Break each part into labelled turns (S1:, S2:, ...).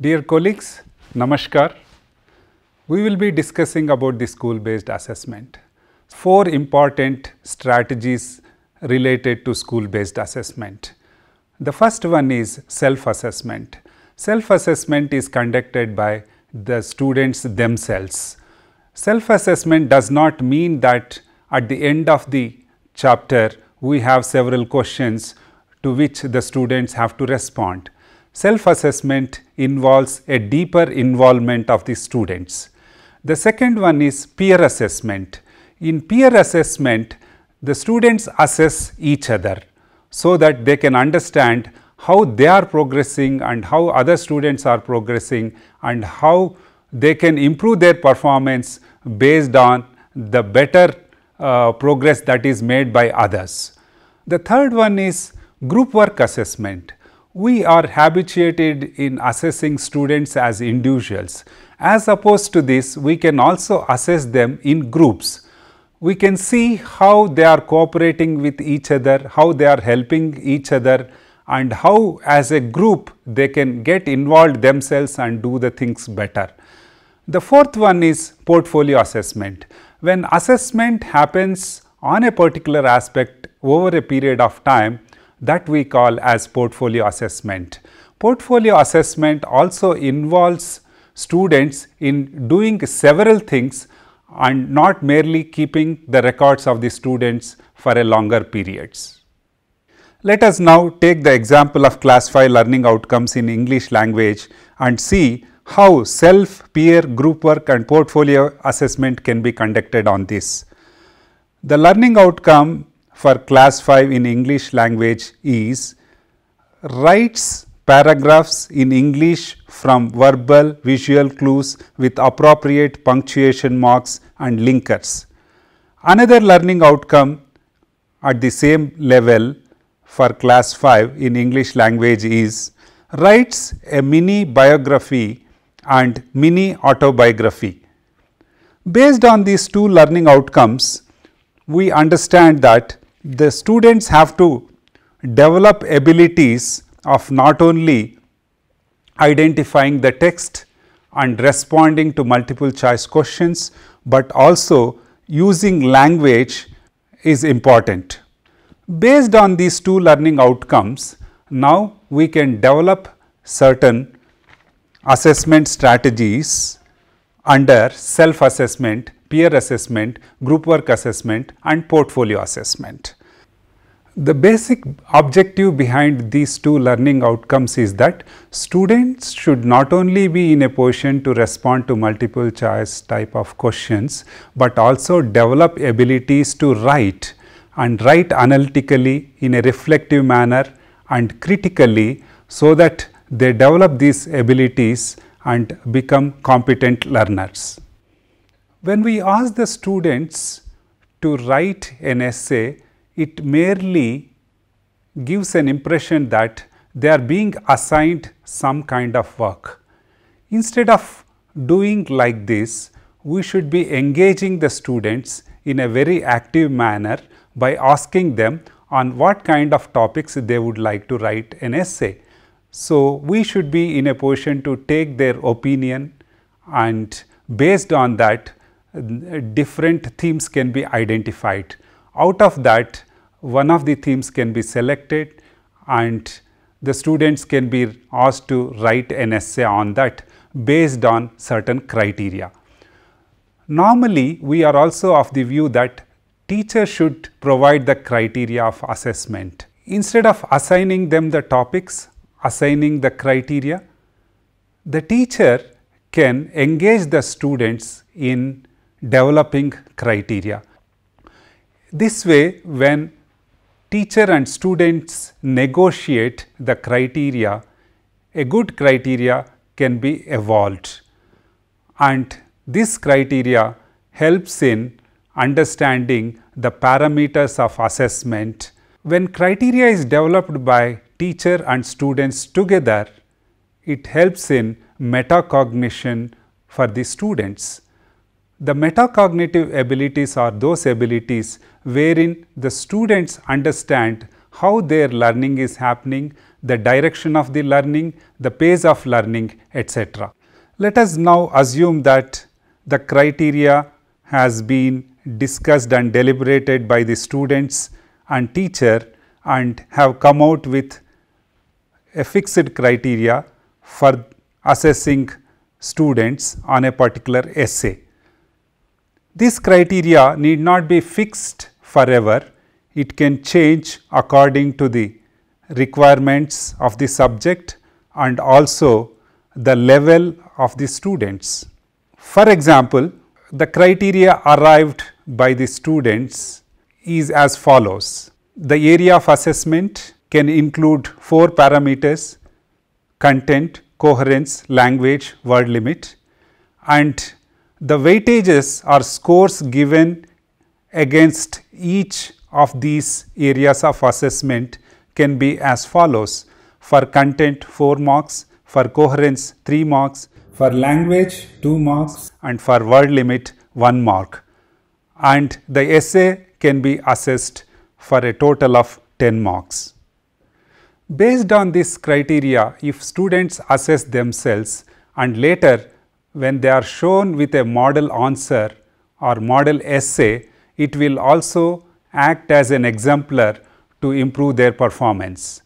S1: Dear colleagues, Namaskar. We will be discussing about the school-based assessment. 4 important strategies related to school-based assessment. The first one is self-assessment. Self-assessment is conducted by the students themselves. Self-assessment does not mean that at the end of the chapter we have several questions to which the students have to respond. Self-assessment involves a deeper involvement of the students. The second one is peer assessment. In peer assessment, the students assess each other so that they can understand how they are progressing and how other students are progressing and how they can improve their performance based on the better progress that is made by others. The third one is group work assessment. We are habituated in assessing students as individuals. As opposed to this, we can also assess them in groups. We can see how they are cooperating with each other, how they are helping each other, and how as a group they can get involved themselves and do the things better. The fourth one is portfolio assessment. When assessment happens on a particular aspect over a period of time, that we call as portfolio assessment. Portfolio assessment also involves students in doing several things and not merely keeping the records of the students for a longer periods. Let us now take the example of class 5 learning outcomes in English language and see how self, peer, group work and portfolio assessment can be conducted on this. The learning outcome for class 5 in English language is writes paragraphs in English from verbal visual clues with appropriate punctuation marks and linkers. Another learning outcome at the same level for class 5 in English language is writes a mini biography and mini autobiography. Based on these 2 learning outcomes, we understand that the students have to develop abilities of not only identifying the text and responding to multiple choice questions, but also using language is important. Based on these 2 learning outcomes, now we can develop certain assessment strategies under self-assessment, peer assessment, group work assessment and portfolio assessment. The basic objective behind these 2 learning outcomes is that students should not only be in a position to respond to multiple choice type of questions, but also develop abilities to write and write analytically in a reflective manner and critically, so that they develop these abilities and become competent learners. When we ask the students to write an essay, it merely gives an impression that they are being assigned some kind of work. Instead of doing like this, we should be engaging the students in a very active manner by asking them on what kind of topics they would like to write an essay. So, we should be in a position to take their opinion, and based on that different themes can be identified. Out of that, one of the themes can be selected and the students can be asked to write an essay on that based on certain criteria. Normally, we are also of the view that teacher should provide the criteria of assessment. Instead of assigning them the topics, assigning the criteria, the teacher can engage the students in developing criteria. This way, when teacher and students negotiate the criteria, a good criteria can be evolved, and this criteria helps in understanding the parameters of assessment. When criteria is developed by teacher and students together, it helps in metacognition for the students. The metacognitive abilities are those abilities wherein the students understand how their learning is happening, the direction of the learning, the pace of learning, etc. Let us now assume that the criteria has been discussed and deliberated by the students and teacher and have come out with a fixed criteria for assessing students on a particular essay. This criteria need not be fixed forever, it can change according to the requirements of the subject and also the level of the students. For example, the criteria arrived by the students is as follows. The area of assessment can include 4 parameters: content, coherence, language, word limit, and the weightages or scores given against each of these areas of assessment can be as follows: for content 4 marks, for coherence 3 marks, for language 2 marks, and for word limit 1 mark, and the essay can be assessed for a total of 10 marks. Based on this criteria, if students assess themselves and later when they are shown with a model answer or model essay, it will also act as an exemplar to improve their performance.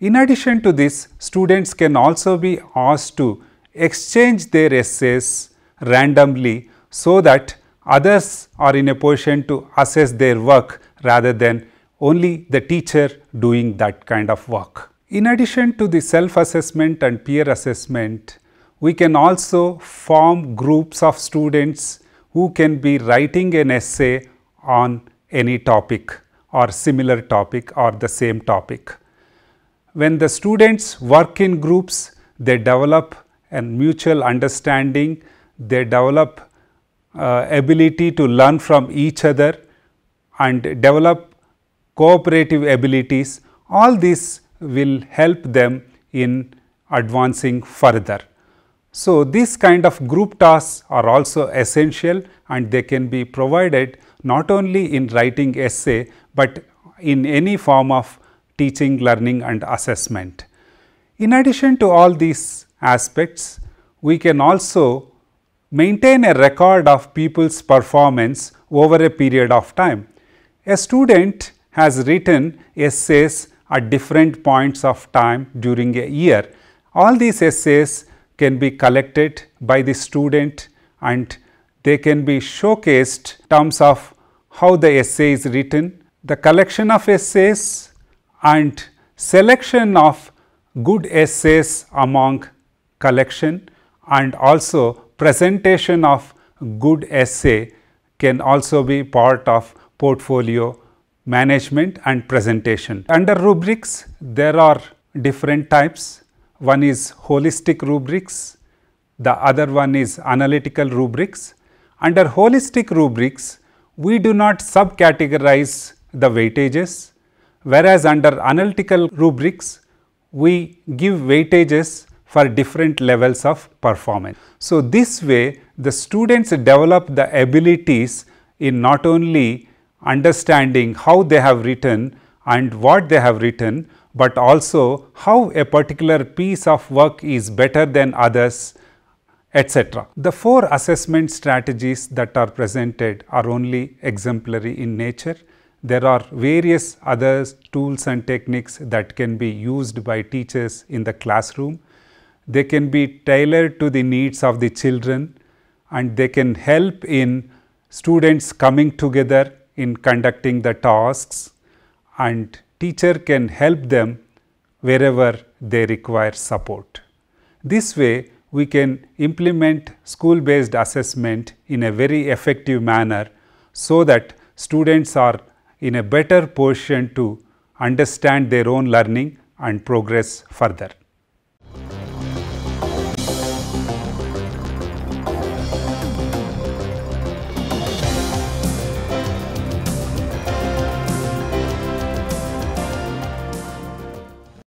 S1: In addition to this, students can also be asked to exchange their essays randomly so that others are in a position to assess their work rather than only the teacher doing that kind of work. In addition to the self-assessment and peer assessment, we can also form groups of students who can be writing an essay on any topic or similar topic or the same topic. When the students work in groups, they develop a mutual understanding, they develop ability to learn from each other and develop cooperative abilities. All this will help them in advancing further. So, this kind of group tasks are also essential and they can be provided not only in writing essay, but in any form of teaching, learning and assessment. In addition to all these aspects, we can also maintain a record of people's performance over a period of time. A student has written essays at different points of time during a year. All these essays can be collected by the student and they can be showcased in terms of how the essay is written, the collection of essays and selection of good essays among collection, and also presentation of good essay can also be part of portfolio management and presentation. Under rubrics, there are different types. One is holistic rubrics, the other one is analytical rubrics. Under holistic rubrics, we do not subcategorize the weightages, whereas under analytical rubrics, we give weightages for different levels of performance. So, this way the students develop the abilities in not only understanding how they have written and what they have written, but also how a particular piece of work is better than others, etc. The 4 assessment strategies that are presented are only exemplary in nature. There are various other tools and techniques that can be used by teachers in the classroom. They can be tailored to the needs of the children and they can help in students coming together in conducting the tasks, and teacher can help them wherever they require support. This way, we can implement school-based assessment in a very effective manner so that students are in a better position to understand their own learning and progress further.